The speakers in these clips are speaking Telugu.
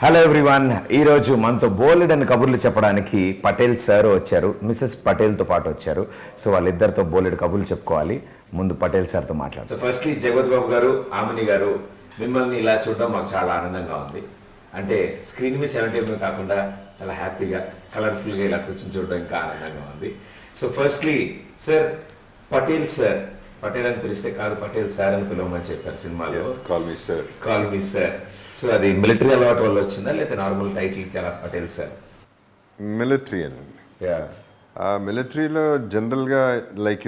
హలో ఎవ్రీవన్, ఈరోజు మనతో బోలెడ్ అని కబుర్లు చెప్పడానికి పటేల్ సార్ వచ్చారు, మిసెస్ పటేల్తో పాటు వచ్చారు. సో వాళ్ళిద్దరితో బోలెడ్ కబుర్లు చెప్పుకోవాలి. ముందు పటేల్ సార్తో మాట్లాడు. సో ఫస్ట్లీ జగత్ బాబు గారు, ఆమిని గారు, మిమ్మల్ని ఇలా చూడడం మాకు చాలా ఆనందంగా ఉంది. అంటే స్క్రీన్ మీద 70 కాకుండా చాలా హ్యాపీగా కలర్ఫుల్గా ఇలా కూర్చొని చూడడం ఇంకా ఆనందంగా ఉంది. So firstly sir, Patel sir, Patel అని పిలిస్తే కాదు పటేల్ సార్ అని పిలవమని చెప్పారు సినిమాలో. Call me sir. సో అది మిలిటరీ అలవాటు వల్ల వచ్చిందా లేదా నార్మల్ టైటిల్కి అలా పటేల్ సార్? మిలిటరీ అండి. మిలిటరీలో జనరల్గా like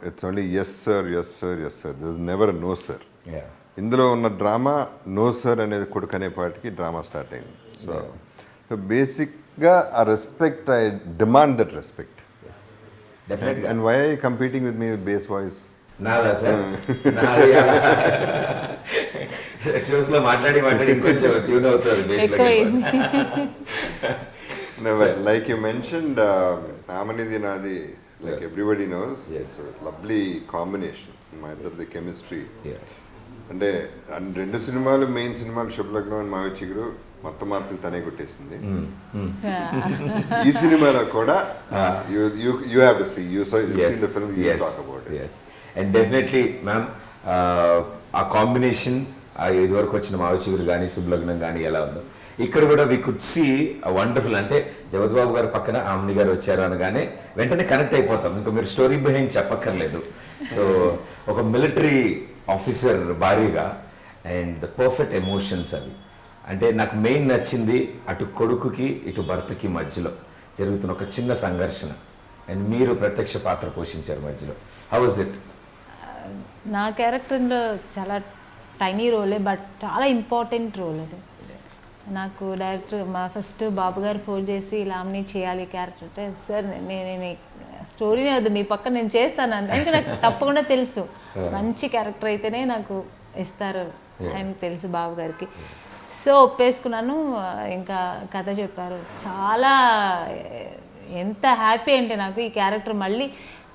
it's only yes sir, yes sir, yes sir, this never no sir. ఇందులో ఉన్న డ్రామా నో సార్ అనేది కొడుకు అనే పాటికి డ్రామా స్టార్ట్ అయింది. సో బేసిక్గా ఆ respect, I demand that respect. And why I competing with me with base voice? నాదా సార్, షోస్ లో మాట్లాడి ఇంకొంచెం ట్యూన్ అవుతుంది. Like you mentioned, Amanidi Nadi, like everybody knows, it's a lovely combination. My the chemistry. అంటే రెండు సినిమాలు, మెయిన్ సినిమాలు శుభలగ్నం అండ్ మావిచిగురు మొత్తం మార్కులు తనే కొట్టేసింది. ఈ సినిమాలో కూడా you have to see, you seen the film, you talk about it. Yes, and definitely ma'am, ఆ కాంబినేషన్ ఇదివరకు వచ్చిన మావిచిగురు కానీ శుభలగ్నం కానీ ఎలా ఉందో ఇక్కడ కూడా వి కుడ్ సీ వండర్ఫుల్. అంటే జగత్ బాబు గారు పక్కన ఆమ్ని గారు వచ్చారు అనగానే వెంటనే కనెక్ట్ అయిపోతాం. ఇంకా మీరు స్టోరీ బిహైండ్ చెప్పక్కర్లేదు. సో ఒక మిలిటరీ ఆఫీసర్ భారీగా అండ్ ద పర్ఫెక్ట్ ఎమోషన్స్ అవి. అంటే నాకు మెయిన్ నచ్చింది అటు కొడుకుకి ఇటు భర్తకి మధ్యలో జరుగుతున్న ఒక చిన్న సంఘర్షణ అండ్ మీరు ప్రత్యక్ష పాత్ర పోషించారు మధ్యలో. How was it? నా క్యారెక్టర్లో చాలా టైనీ రోలే, బట్ చాలా ఇంపార్టెంట్ రోల్ అది. నాకు డైరెక్టర్ మా ఫస్ట్ బాబు గారు ఫోన్ చేసి ఇలా ఆమ్ని చేయాలి క్యారెక్టర్ అంటే, సార్ నేను స్టోరీనే వద్దు మీ పక్కన నేను చేస్తాను అంటే నాకు తప్పకుండా తెలుసు మంచి క్యారెక్టర్ అయితేనే నాకు ఇస్తారు అని తెలుసు బాబు గారికి. సో ఒప్పేసుకున్నాను. ఇంకా కథ చెప్పారు. చాలా ఎంత హ్యాపీ అంటే నాకు ఈ క్యారెక్టర్ మళ్ళీ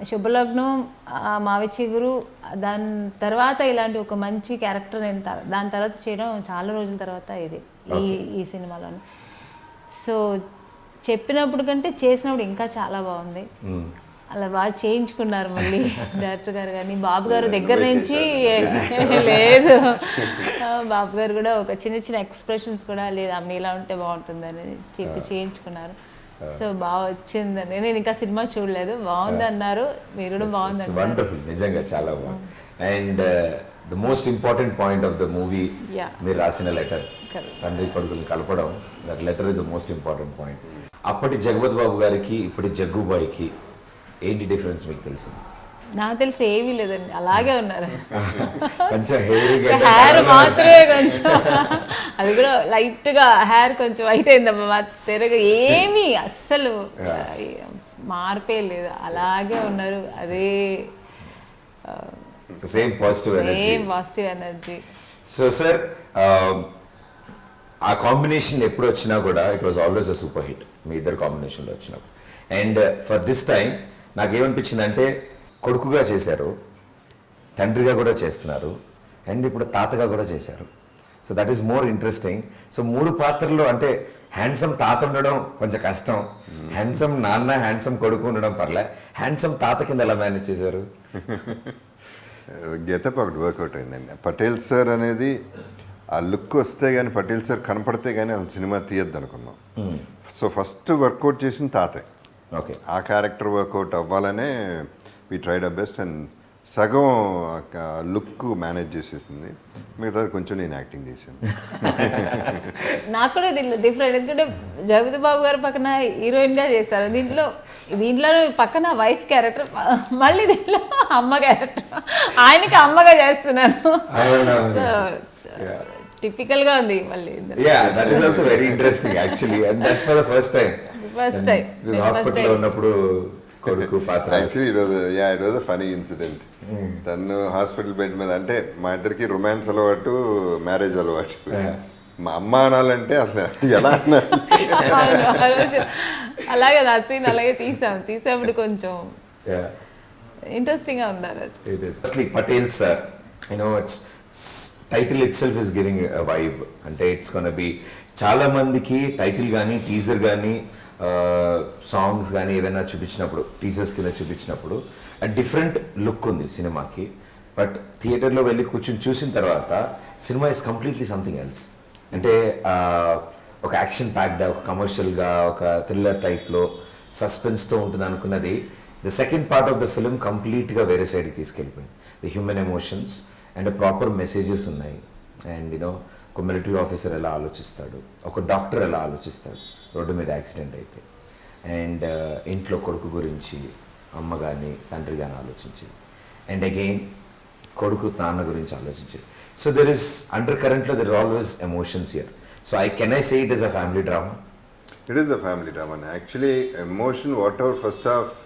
శుభలగ్నం, మావిచిగురు, దాని తర్వాత ఇలాంటి ఒక మంచి క్యారెక్టర్ నేను దాని తర్వాత చేయడం చాలా రోజుల తర్వాత ఇది ఈ సినిమాలోనే. సో చెప్పినప్పుడు కంటే చేసినప్పుడు ఇంకా చాలా బాగుంది. అలా బాగా చేయించుకున్నారు మళ్ళీ డైరెక్టర్ గారు కానీ బాబు గారు దగ్గర నుంచి. లేదు, బాబు గారు కూడా ఒక చిన్న చిన్న ఎక్స్ప్రెషన్స్ కూడా లేదు ఆమె ఇలా ఉంటే బాగుంటుంది అనేది చెప్పి చేయించుకున్నారు. సో బాగా వచ్చిందని నేను ఇంకా సినిమా చూడలేదు, బాగుంది అన్నారు మీరు కూడా, బాగుంది అన్నారు. నిజంగా చాలా బాగుంది. And the most important point of the movie మీరు రాసిన లెటర్, తండ్రి కొడుకుని కలపడం, that letter is the most important point. అప్పటి జగపతి బాబు గారికి ఇప్పటి జగ్గుబాయికి ఏంటి డిఫరెన్స్ మీకు తెలిసింది? నాకు తెలిసి ఏమీ లేదండి, అలాగే ఉన్నారు. కొంచెం హెయిర్ మాత్రమే కొంచెం, అది కూడా లైట్ గా హెయిర్ కొంచెం వైట్ అయిందమ్మా, తెరగా ఏమీ అస్సలు మార్పే లేదు, అలాగే ఉన్నారు. అదే same positive energy. So sir, ఆ కాంబినేషన్ ఎప్పుడు వచ్చినా కూడా it was always a super hit మీ ఇద్దరు కాంబినేషన్లో వచ్చినప్పుడు. అండ్ ఫర్ దిస్ టైం నాకేమనిపించింది అంటే కొడుకుగా చేశారు, తండ్రిగా కూడా చేస్తున్నారు, అండ్ ఇప్పుడు తాతగా కూడా చేశారు. So that is more interesting. So 3 పాత్రలు అంటే హ్యాండ్సమ్ తాత ఉండడం కొంచెం కష్టం, హ్యాండ్సమ్ నాన్న, హ్యాండ్సమ్ కొడుకు ఉండడం పర్లే, హ్యాండ్సమ్ తాత కింద ఎలా మేనేజ్ చేశారు? గెటప్ ఒకటి వర్కౌట్ అయిందండి. పటేల్ సార్ అనేది ఆ లుక్ వస్తే కానీ, పటేల్ సార్ కనపడితే కానీ అసలు సినిమా తీయద్దు అనుకున్నాం. సో ఫస్ట్ వర్కౌట్ చేసిన తాతే. ఓకే, ఆ క్యారెక్టర్ వర్కౌట్ అవ్వాలనే we tried our best. And సగం లుక్ మేనేజ్ చేసేసింది, మిగతా కొంచెం నేను యాక్టింగ్ చేశాను. నాకు కూడా దీంట్లో డిఫరెంట్, ఎందుకంటే జగపతి బాబు గారు పక్కన హీరోయిన్గా చేస్తారు, దీంట్లో పక్కన వైఫ్ క్యారెక్టర్, మళ్ళీ దీంట్లో అమ్మ క్యారెక్టర్, ఆయనకి అమ్మగా చేస్తున్నాను. టిపికల్ గా ఉంది మళ్ళీ. That is also very interesting actually, and that's for the first time హాస్పిటల్లో ఉన్నప్పుడు కొడుకు పాత్ర. Actually it was a funny incident. తను హాస్పిటల్ బెడ్ మీద, అంటే మా ఇద్దరికి రొమాన్స్ అలవాటు, మ్యారేజ్ అలవాటు. మా అమ్మ అనాలంటే అసలు ఎలా అలాగే ఆ సీన్ అలాగే తీసాప్పుడు కొంచెం ఇంట్రెస్టింగ్ గా ఉన్నారు. Patel sir, it's title itself is giving a vibe. And it's going to be చాలా మందికి టైటిల్ కానీ టీజర్ కానీ సాంగ్స్ కానీ ఏదైనా చూపించినప్పుడు టీజర్స్ కింద చూపించినప్పుడు డిఫరెంట్ లుక్ ఉంది సినిమాకి. బట్ థియేటర్లో వెళ్ళి కూర్చొని చూసిన తర్వాత cinema is completely something else. అంటే ఒక యాక్షన్ ప్యాక్డ్, ఒక కమర్షియల్గా, ఒక థ్రిల్లర్ టైప్లో సస్పెన్స్తో ఉంటుంది అనుకున్నది the second part of the film కంప్లీట్గా వేరే సైడ్కి తీసుకెళ్ళిపోయింది. The human emotions and proper messages ఉన్నాయి. అండ్ యూనో ఒక మిలిటరీ ఆఫీసర్ ఎలా ఆలోచిస్తాడు, ఒక డాక్టర్ ఎలా ఆలోచిస్తాడు రోడ్డు మీద యాక్సిడెంట్ అయితే, అండ్ ఇంట్లో కొడుకు గురించి అమ్మ కానీ తండ్రి కానీ ఆలోచించి, అండ్ అగైన్ కొడుకు నాన్న గురించి ఆలోచించి. సో దెర్ ఇస్ అండర్ కరెంట్లో there always emotions here. So can I say it is a family drama? It is a family drama. Actually emotion what ever first half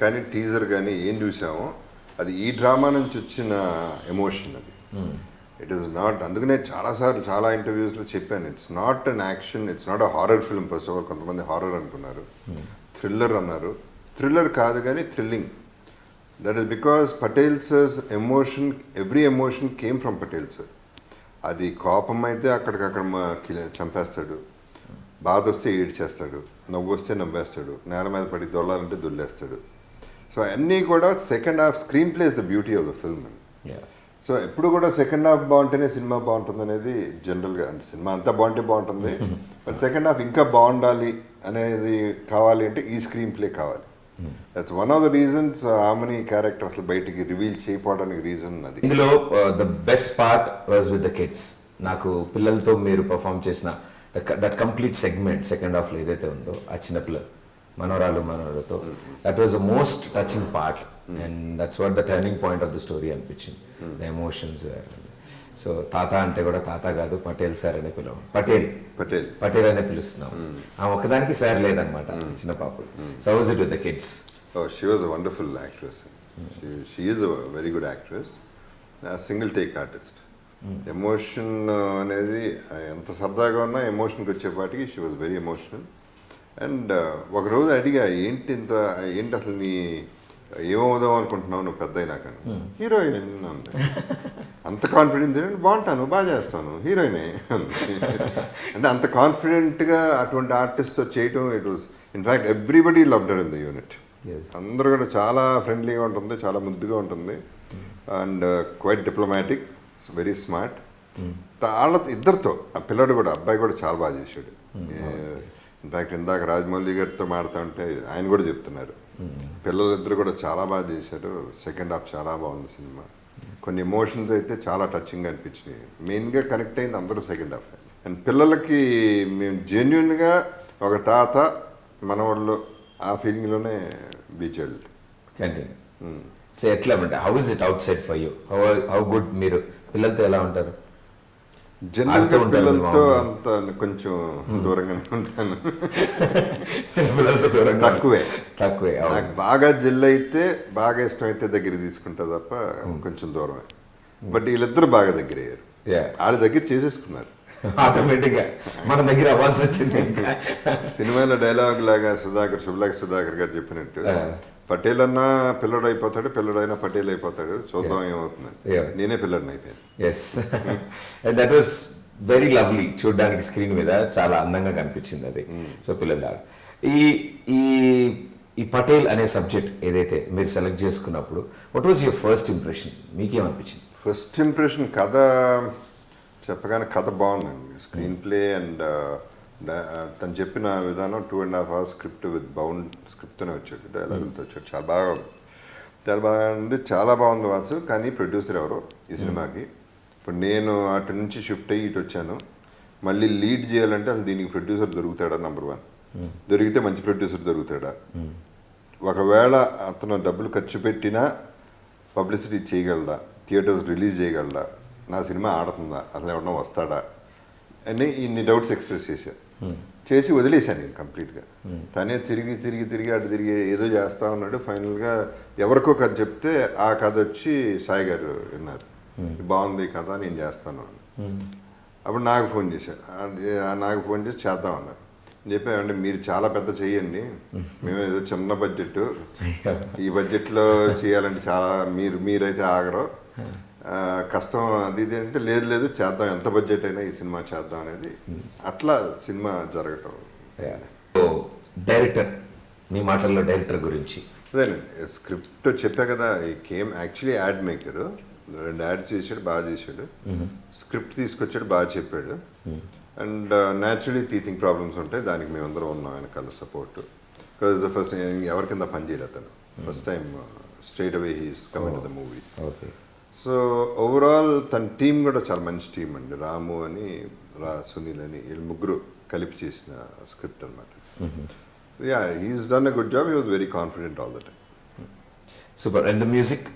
కానీ టీజర్ కానీ ఏం చూసామో అది ఈ డ్రామా నుంచి వచ్చిన ఎమోషన్ అది. ఇట్ ఈస్ నాట్, అందుకనే చాలాసార్లు చాలా ఇంటర్వ్యూస్లో చెప్పాను, it's not an action, it's not a horror film. First of all కొంతమంది హారర్ అనుకున్నారు, థ్రిల్లర్ అన్నారు. థ్రిల్లర్ కాదు కానీ thrilling. That is because Patel sir's emotion, every emotion came from Patel sir. అది కోపం అయితే అక్కడికక్కడ చంపేస్తాడు, బాధ వస్తే ఏడ్చేస్తాడు, నవ్వు వస్తే నవ్వేస్తాడు, నేల మీద పడి దొల్లాలంటే దొల్లేస్తాడు. సో అన్నీ కూడా second half screen play is the beauty of the film. So ఎప్పుడు కూడా సెకండ్ హాఫ్ బాగుంటేనే సినిమా బాగుంటుంది అనేది జనరల్గా, అంటే సినిమా అంతా బాగుంటే బాగుంటుంది, బట్ సెకండ్ హాఫ్ ఇంకా బాగుండాలి అనేది కావాలి అంటే ఈ స్క్రీన్ ప్లే కావాలి. That's one of the reasons ఆమెని క్యారెక్టర్ అసలు బయటికి రివీల్ చేయకపోవడానికి రీజన్ అది. ఇందులో the best part was with the kids. నాకు పిల్లలతో మీరు పర్ఫామ్ చేసిన దట్ కంప్లీట్ సెగ్మెంట్ సెకండ్ హాఫ్లో ఏదైతే ఉందో ఆ చిన్నపిల్లలు మనవరాలతో, that was the most touching part. And that's what the turning point of the story అనిపించింది. The emotions. సో తాత అంటే కూడా తాత కాదు, పటేల్ సార్ అనే పిలవం, పటేల్ అనే పిలుస్తున్నాం. ఆ ఒకదానికి సార్ లేదనమాట చిన్న పాప. So was it with the kids? She was a wonderful actress. She is a very good actress, single take artist. Emotion అనేది ఎంత సరదాగా ఉన్నా ఎమోషన్కి వచ్చేపాటికి she was very emotional. And ఒకరోజు అడిగా, ఏంటి అసలు నీ ఏమవుదాం అనుకుంటున్నావు నువ్వు పెద్ద అయినాక? హీరోయిన్ అంది. అంత కాన్ఫిడెన్స్ ఏంటంటే బాగుంటాను, బాగా చేస్తాను, హీరోయినే అంటే అంత కాన్ఫిడెంట్గా అటువంటి ఆర్టిస్ట్తో చేయటం. It was in fact everybody loved her in the unit. అందరూ కూడా చాలా ఫ్రెండ్లీగా ఉంటుంది, చాలా ముద్దుగా ఉంటుంది, and quite diplomatic, very smart. వాళ్ళ ఇద్దరితో ఆ పిల్లడు కూడా, అబ్బాయి కూడా చాలా బాగా చేశాడు. ఇన్ఫ్యాక్ట్ ఇందాక రాజమౌళి గారితో మాడుతుంటే ఆయన కూడా చెప్తున్నారు, పిల్లలిద్దరు కూడా చాలా బాగా చేశారు. సెకండ్ హాఫ్ చాలా బాగుంది సినిమా. కొన్ని ఎమోషన్స్ అయితే చాలా టచింగ్గా అనిపించినాయి. మెయిన్గా కనెక్ట్ అయింది అందరూ సెకండ్ హాఫ్. అండ్ పిల్లలకి మేము జెన్యున్గా ఒక తాత మనవాళ్ళు ఆ ఫీలింగ్లోనే బీచ్ వెళ్ళి కంటిన్యూ. సో ఎట్లా అంటే how is it out side for you? How good మీరు పిల్లలతో ఎలా ఉంటారు? జనరల్గా పిల్లలతో అంత కొంచెం దూరంగానే ఉంటాను, తక్కువే. నాకు బాగా జెల్ అయితే, బాగా ఇష్టం అయితే దగ్గర తీసుకుంటా తప్ప కొంచెం దూరమే. బట్ వీళ్ళిద్దరు బాగా దగ్గర అయ్యారు, వాళ్ళ దగ్గర చేసేసుకున్నారు ఆటోమేటిక్గా, మన దగ్గర అవ్వాల్సి వచ్చింది. సినిమాలో డైలాగ్ లాగా సుధాకర్ గారు చెప్పినట్టు, పటేల్ అన్నా పిల్లడు అయిపోతాడు, పిల్లడైనా పటేల్ అయిపోతాడు, చూద్దాం ఏమవుతుందని. నేనే పిల్లడిని అయిపోయాను. Yes, and that was very lovely. చూడడానికి స్క్రీన్ మీద చాలా అందంగా కనిపించింది అది. సో పిల్లలు ఈ పటేల్ అనే సబ్జెక్ట్ ఏదైతే మీరు సెలెక్ట్ చేసుకున్నప్పుడు, what was your first impression? మీకేమనిపించింది? ఫస్ట్ ఇంప్రెషన్ కథ చెప్పగానే కథ బాగుందండి. స్క్రీన్ ప్లే అండ్ తను చెప్పిన విధానం 2.5 hours స్క్రిప్ట్ విత్ బౌండ్ స్క్రిప్ట్తోనే వచ్చాడు, డైలాగులతో వచ్చాడు. చాలా బాగా ఉంది, చాలా బాగుంది వాసు. కానీ ప్రొడ్యూసర్ ఎవరో ఈ సినిమాకి, ఇప్పుడు నేను అటు నుంచి షిఫ్ట్ అయ్యి ఇటు వచ్చాను, మళ్ళీ లీడ్ చేయాలంటే అసలు దీనికి ప్రొడ్యూసర్ దొరుకుతాడా? నెంబర్ 1, దొరికితే మంచి ప్రొడ్యూసర్ దొరుకుతాడా? ఒకవేళ అతను డబ్బులు ఖర్చు పెట్టినా పబ్లిసిటీ చేయగలడా? థియేటర్స్ రిలీజ్ చేయగలడా? నా సినిమా ఆడుతుందా? అసలు ఎవరన్నా వస్తాడా అని ఇన్ని డౌట్స్ ఎక్స్ప్రెస్ చేసి వదిలేశాను నేను కంప్లీట్గా. తనే తిరిగి అటు తిరిగి ఏదో చేస్తా ఉన్నాడు. ఫైనల్గా ఎవరికో కథ చెప్తే ఆ కథ వచ్చి సాయి గారు విన్నారు, బాగుంది కథ, నేను చేస్తాను అని. అప్పుడు నాకు ఫోన్ చేసి చేద్దాం అన్నారు. చెప్పామంటే మీరు చాలా పెద్ద చెయ్యండి, మేము ఏదో చిన్న బడ్జెట్, ఈ బడ్జెట్లో చేయాలంటే చాలా మీరైతే ఆగరు, కష్టం అది ఇది అంటే లేదు లేదు చేద్దాం, ఎంత బడ్జెట్ అయినా ఈ సినిమా చేద్దాం అనేది అట్లా సినిమా జరగటం. డైరెక్టర్, మీ మాటల్లో డైరెక్టర్ గురించి. అదేనండి, స్క్రిప్ట్ చెప్పా కదా, ఈ came actually add maker, 2 ads చేశాడు, బాగా చేశాడు. స్క్రిప్ట్ తీసుకొచ్చాడు, బాగా చెప్పాడు. అండ్ న్యాచురలీ టీచింగ్ ప్రాబ్లమ్స్ ఉంటాయి, దానికి మేమందరం ఉన్నాం వెనకాల సపోర్ట్. బికాజ్ ద ఫస్ట్ ఎవరి కింద పని చేయలేదు అతను, first time straight away he's coming to the movies. Okay. So overall తన టీం కూడా చాలా మంచి టీం అండి. రాము అని, సునీల్ అని, వీళ్ళు ముగ్గురు కలిపి చేసిన స్క్రిప్ట్ అనమాట. Yeah, he's done a good job, he was very confident all the time. Super. And the music?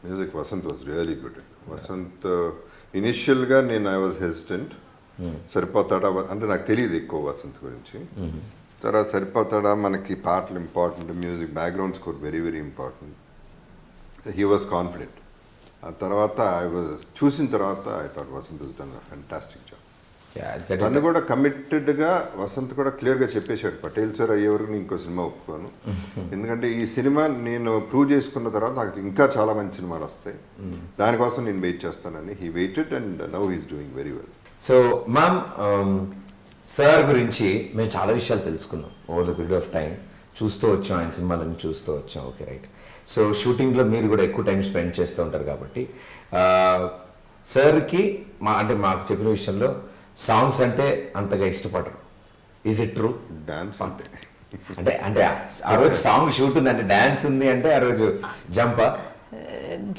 Music Vasant was really good. Vasant ఇనిషియల్గా ఐ వాజ్ హెసిటెంట్, సరిపోతాడా అంటే నాకు తెలియదు ఎక్కువ వసంత్ గురించి. తర్వాత సరిపోతాడా, మనకి పాటలు important, music background score very very important. He was confident. ఆ తర్వాత చూసిన తర్వాత I thought Vasant is done fantastic job. తను కూడా కమిటెడ్గా, వసంత్ కూడా క్లియర్గా చెప్పేశాడు, పటేల్ సార్ అయ్యే వరకు నేను ఇంకో సినిమా ఒప్పుకోను, ఎందుకంటే ఈ సినిమా నేను ప్రూవ్ చేసుకున్న తర్వాత నాకు ఇంకా చాలా మంచి సినిమాలు వస్తాయి, దానికోసం నేను వెయిట్ చేస్తానని. He weighted and now he's doing very well. So ma'am, sir గురించి మేము చాలా విషయాలు తెలుసుకున్నాం over the period of time. చూస్తూ వచ్చాం, ఆయన సినిమాలన్నీ చూస్తూ వచ్చాం. Okay, right. సో షూటింగ్లో మీరు కూడా ఎక్కువ టైం స్పెండ్ చేస్తూ ఉంటారు కాబట్టి సార్కి మాకు చెప్పిన విషయంలో సాంగ్స్ అంటే అంతగా ఇష్టపడరు. Is it true? డాన్స్ అంటే అంటే అంటే ఆ రోజు సాంగ్ షూట్ ఉంది అంటే, డాన్స్ ఉంది అంటే ఆ రోజు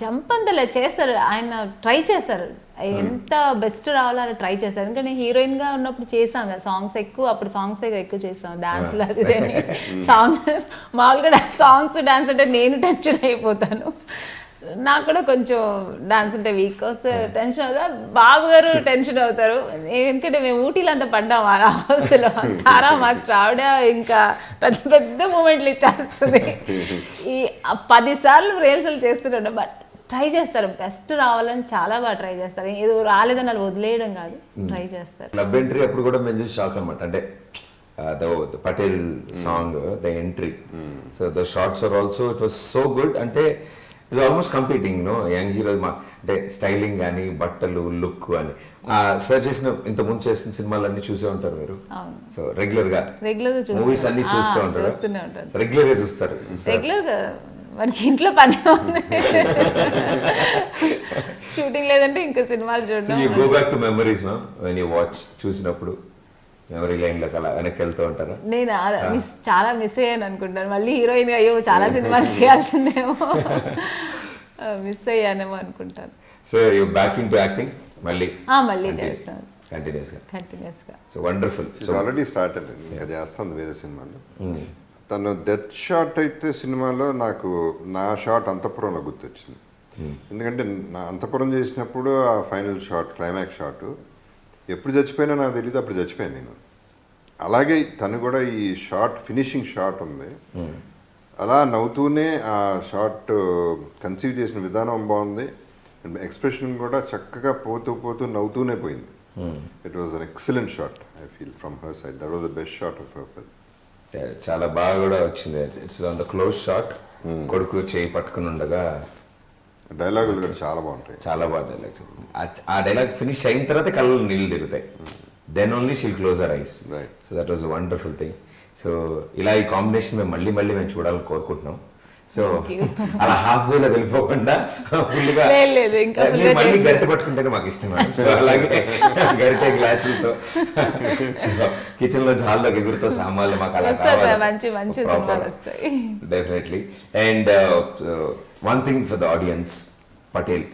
జంప్ అంతలే చేస్తారు, ఆయన ట్రై చేస్తారు, ఎంత బెస్ట్ రావాలో అలా ట్రై చేస్తారు. ఎందుకంటే హీరోయిన్గా ఉన్నప్పుడు చేసాం కదా సాంగ్స్ ఎక్కువ, అప్పుడు సాంగ్స్ ఎక్కువ చేసాం, డాన్స్లో అది సాంగ్ మామూలుగా సాంగ్స్ డాన్స్ అంటే నేను టెన్షన్ అయిపోతాను. నాకు కూడా కొంచెం డాన్స్ అంటే వీక్ వస్తే టెన్షన్ అవుతా, బాబు గారు టెన్షన్ అవుతారు. ఎందుకంటే మేము ఊటీలో అంతా పడ్డాం ఆ అవస్థలో. తారా మాస్టర్ ఆవిడ ఇంకా పెద్ద పెద్ద మూమెంట్లు ఇచ్చేస్తుంది. ఈ 10 సార్లు రిహర్సల్ చేస్తున్నాడు, బట్ ట్రై చేస్తారు, బెస్ట్ రావాలని చాలా బాగా ట్రై చేస్తారు. ఏదో రాలేదని వాళ్ళు వదిలేయడం కాదు, ట్రై చేస్తారు. క్లబ్ ఎంట్రీ అప్పుడు కూడా మేము చూసి షాక్ అనమాట. అంటే the Patel song, the entry, so the shorts are also it was so good. అంటే ఇది ఆల్మోస్ట్ కంపీటింగ్ యంగ్ హీరో అంటే స్టైలింగ్ కానీ, బట్టలు, లుక్ అని. సార్ చేసిన ఇంతకుముందు చేసిన సినిమాలన్నీ చూసే ఉంటారు మీరు. సో రెగ్యులర్ గా మూవీస్ అన్ని చూస్తూ ఉంటారు, రెగ్యులర్ గా చూస్తారు. రెగ్యులర్ గా మనకి ఇంట్లో పని ఉంది, షూటింగ్ లేదంటే ఇంకా సినిమాలు చూడడం. You go back to memories no when you watch, చూసినప్పుడు మెమరీ లైన్ లో అలా వెనక్కి వెళ్తూ ఉంటారు. నేను చాలా మిస్ అయ్యాను అనుకుంటాను, మళ్ళీ హీరోయిన్ అయ్యో చాలా సినిమాలు చేయాల్సిందేమో, మిస్ అయ్యానేమో అనుకుంటాను. So you back in to acting మళ్ళీ చేస్తాను కంటిన్యూస్ గా. So wonderful. So already start అయింది, ఇంకా చేస్తాను వేరే సినిమాలో. తను డెత్ షాట్ అయితే సినిమాలో నాకు నా షాట్ అంతఃపురంలో గుర్తొచ్చింది. ఎందుకంటే నా అంతఃపురం చేసినప్పుడు ఆ ఫైనల్ షాట్, క్లైమాక్స్ షాట్ ఎప్పుడు చచ్చిపోయినా నాకు తెలియదు, అప్పుడు చచ్చిపోయాను నేను. అలాగే తను కూడా ఈ షాట్, ఫినిషింగ్ షాట్ ఉంది, అలా నవ్వుతూనే ఆ షాట్ కన్సీవ్ చేసిన విధానం బాగుంది, అండ్ ఎక్స్ప్రెషన్ కూడా చక్కగా పోతూ పోతూ నవ్వుతూనే పోయింది. It was an excellent shot I feel from her side. That was the best shot of her film. చాలా బాగా కూడా వచ్చింది. It's on the close shot, కొడుకు చేయి పట్టుకుని ఉండగా. డైలాగులు కూడా చాలా బాగుంటాయి, చాలా బాగా డైలాగ్. ఆ డైలాగ్ ఫినిష్ అయిన తర్వాత కళ్ళలో నీళ్ళు తిరుగుతాయి, then only she'll close her eyes. So that was wonderful thing. సో ఇలా ఈ కాంబినేషన్ మేము మళ్ళీ మేము చూడాలని కోరుకుంటున్నాం. సో అలా హాఫ్ వేలో వెళ్ళిపోకుండా ఫుల్గా మళ్ళీ గరిటె పట్టుకుంటేనే మాకు ఇష్టం. సో అలాగే గరిటె గ్లాసులతో కిచెన్ లో హాల్లోకి ఎగురుతో సామాన్లు మాకు అలా కావాలి definitely. And one thing for the audience, Patel,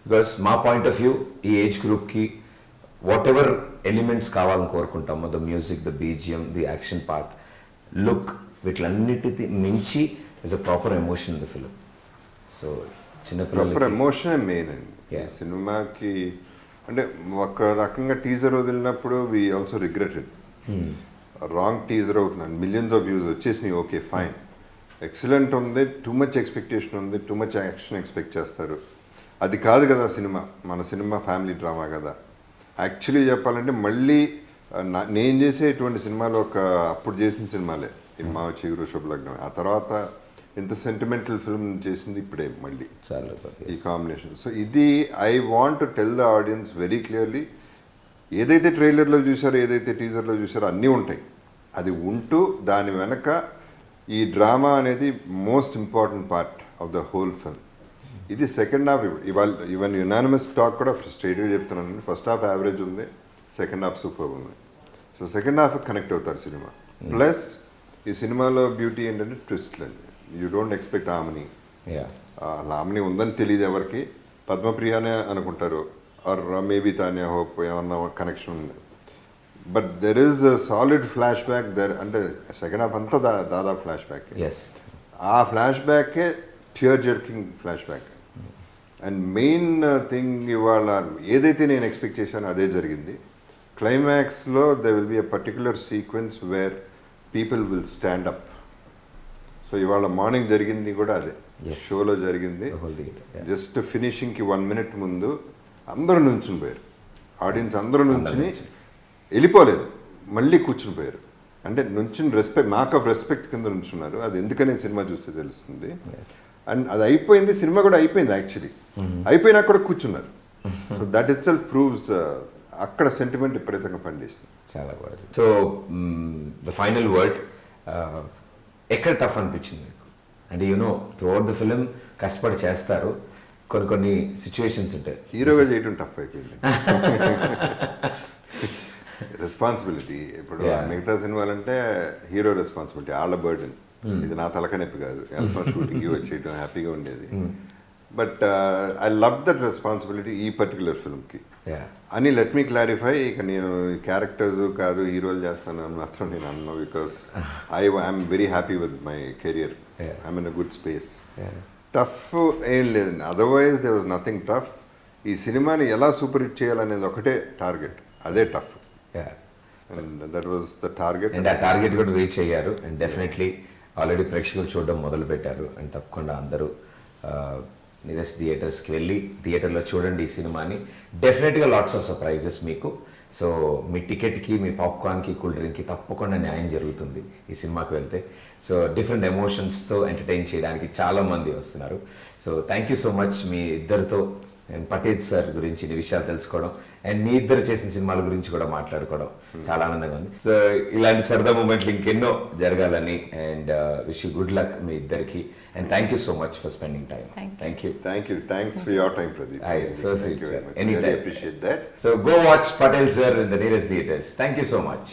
because మా పాయింట్ ఆఫ్ వ్యూ ఈ ఏజ్ గ్రూప్కి వాట్ ఎవర్ ఎలిమెంట్స్ కావాలని కోరుకుంటాము, the music, the BGM, the action part, look, వీటిలన్నిటి మించి is a proper emotion in the film. So proper ఎమోషనే మెయిన్ అండి సినిమాకి. అంటే ఒక రకంగా టీజర్ వదిలినప్పుడు we also regretted, wrong teaser అవుతుంది, మిలియన్స్ ఆఫ్ వ్యూస్ వచ్చేసినాయి, ఓకే ఫైన్, ఎక్సలెంట్ ఉంది, టూ మచ్ ఎక్స్పెక్టేషన్ ఉంది, టూ మచ్ యాక్షన్ ఎక్స్పెక్ట్ చేస్తారు. అది కాదు కదా సినిమా, మన సినిమా ఫ్యామిలీ డ్రామా కదా. యాక్చువల్లీ చెప్పాలంటే మళ్ళీ నేను చేసే ఇటువంటి సినిమాలు అప్పుడు చేసిన సినిమాలే, మా చిగురు శుభలగ్నం. ఆ తర్వాత ఇంత సెంటిమెంటల్ ఫిల్మ్ చేసింది ఇప్పుడే మళ్ళీ చాలా ఈ కాంబినేషన్. సో ఇది I want to tell the audience very clearly, ఏదైతే ట్రైలర్లో చూసారో ఏదైతే టీజర్లో చూసారో అన్నీ ఉంటాయి. అది ఉంటూ దాని వెనక ఈ డ్రామా అనేది most important part of the whole film. ఇది సెకండ్ హాఫ్ ఇవాళ ఈవెన్ యునానిమస్ టాక్ కూడా స్ట్రైట్గా చెప్తున్నాను, ఫస్ట్ హాఫ్ యావరేజ్ ఉంది, సెకండ్ హాఫ్ సూపర్ ఉంది. సో సెకండ్ హాఫ్ కనెక్ట్ అవుతారు సినిమా. ప్లస్ ఈ సినిమాలో బ్యూటీ ఏంటంటే ట్విస్ట్లు అండి. యూ డోంట్ ఎక్స్పెక్ట్ ఆమెని, ఆమెని ఉందని తెలియదు ఎవరికి, పద్మప్రియానే అనుకుంటారు, ఆర్ మేబీ తానే హోప్ ఏమన్నా కనెక్షన్ ఉంది. But there is solid flash back there, అంటే సెకండ్ హాఫ్ అంతా దాదాపు ఫ్లాష్ బ్యాక్. ఆ ఫ్లాష్ బ్యాకే tear jerking flash back. And main thing ఇవాళ ఏదైతే నేను ఎక్స్పెక్ట్ చేశానో అదే జరిగింది. క్లైమాక్స్లో they will be a particular sequence where people will stand up. So ఇవాళ మార్నింగ్ జరిగింది కూడా అదే, షోలో జరిగింది. జస్ట్ ఫినిషింగ్కి 1 minute ముందు అందరూ నుంచుని పోయారు, ఆడియన్స్ అందరూ నుంచుని వెళ్ళిపోలేదు, మళ్ళీ కూర్చుని పోయారు. అంటే నుంచుని రెస్పెక్ట్, మార్క్ ఆఫ్ రెస్పెక్ట్ కింద నుంచున్నారు. అది ఎందుకని సినిమా చూస్తే తెలుస్తుంది. అండ్ అది అయిపోయింది, సినిమా కూడా అయిపోయింది యాక్చువల్లీ. అయిపోయినా కూడా కూర్చున్నారు. So that it self proves అక్కడ సెంటిమెంట్ విపరీతంగా పండిస్తుంది. చాలా బాగుంది. సో ద ఫైనల్ వర్డ్, ఎక్కడ టఫ్ అనిపించింది మీకు? అంటే యూనో త్రూఅవుట్ ద ఫిలిం కష్టపడి చేస్తారు, కొన్ని సిచ్యువేషన్స్ ఉంటాయి. హీరోగా చేయడం టఫ్ అయిపోయింది. రెస్పాన్సిబిలిటీ ఇప్పుడు మిగతా సినిమాలంటే హీరో రెస్పాన్సిబిలిటీ, వాళ్ళ బర్డెన్. ఇది నా తలక నొప్పి కాదు, షూటింగ్కి వచ్చేయడం హ్యాపీగా ఉండేది. But I love that responsibility ఈ పర్టికులర్ ఫిల్మ్కి అని. లెట్ మీ క్లారిఫై, ఇక నేను క్యారెక్టర్స్ కాదు హీరోలు చేస్తాను అని మాత్రం నేను అన్నాను. Because I'm very happy with my career, I'm in a good space. Tough ఏం లేదండి, otherwise they was nothing tough. ఈ సినిమాని ఎలా సూపర్ హిట్ చేయాలనేది ఒకటే టార్గెట్, అదే tough. And that was the target. And ఆ టార్గెట్ కూడా రీచ్ అయ్యారు. అండ్ డెఫినెట్లీ ఆల్రెడీ ప్రేక్షకులు చూడడం మొదలు పెట్టారు. అండ్ తప్పకుండా అందరూ నియరెస్ట్ థియేటర్స్కి వెళ్ళి థియేటర్లో చూడండి ఈ సినిమాని. డెఫినెట్గా లాట్స్ ఆఫ్ సర్ప్రైజెస్ మీకు. సో మీ టికెట్కి, మీ పాప్కార్న్కి, కూల్ డ్రింక్కి తప్పకుండా న్యాయం జరుగుతుంది ఈ సినిమాకి వెళ్తే. సో డిఫరెంట్ ఎమోషన్స్తో ఎంటర్టైన్ చేయడానికి చాలామంది వస్తున్నారు. So thank you so much మీ ఇద్దరితో పటేల్ సార్ గురించి ఇన్ని విషయాలు తెలుసుకోవడం, అండ్ మీ ఇద్దరు చేసిన సినిమాల గురించి కూడా మాట్లాడుకోవడం చాలా ఆనందంగా ఉంది. సో ఇలాంటి సరదా మూమెంట్లు ఇంకెన్నో జరగాలని, and wish you good luck మీ ఇద్దరికి. And thank you so much for spending time. Thank you. Thanks for your time, Pradeep. So sweet, sir. Anytime. Really appreciate that. So go watch Patel sir in the nearest theaters. Thank you so much.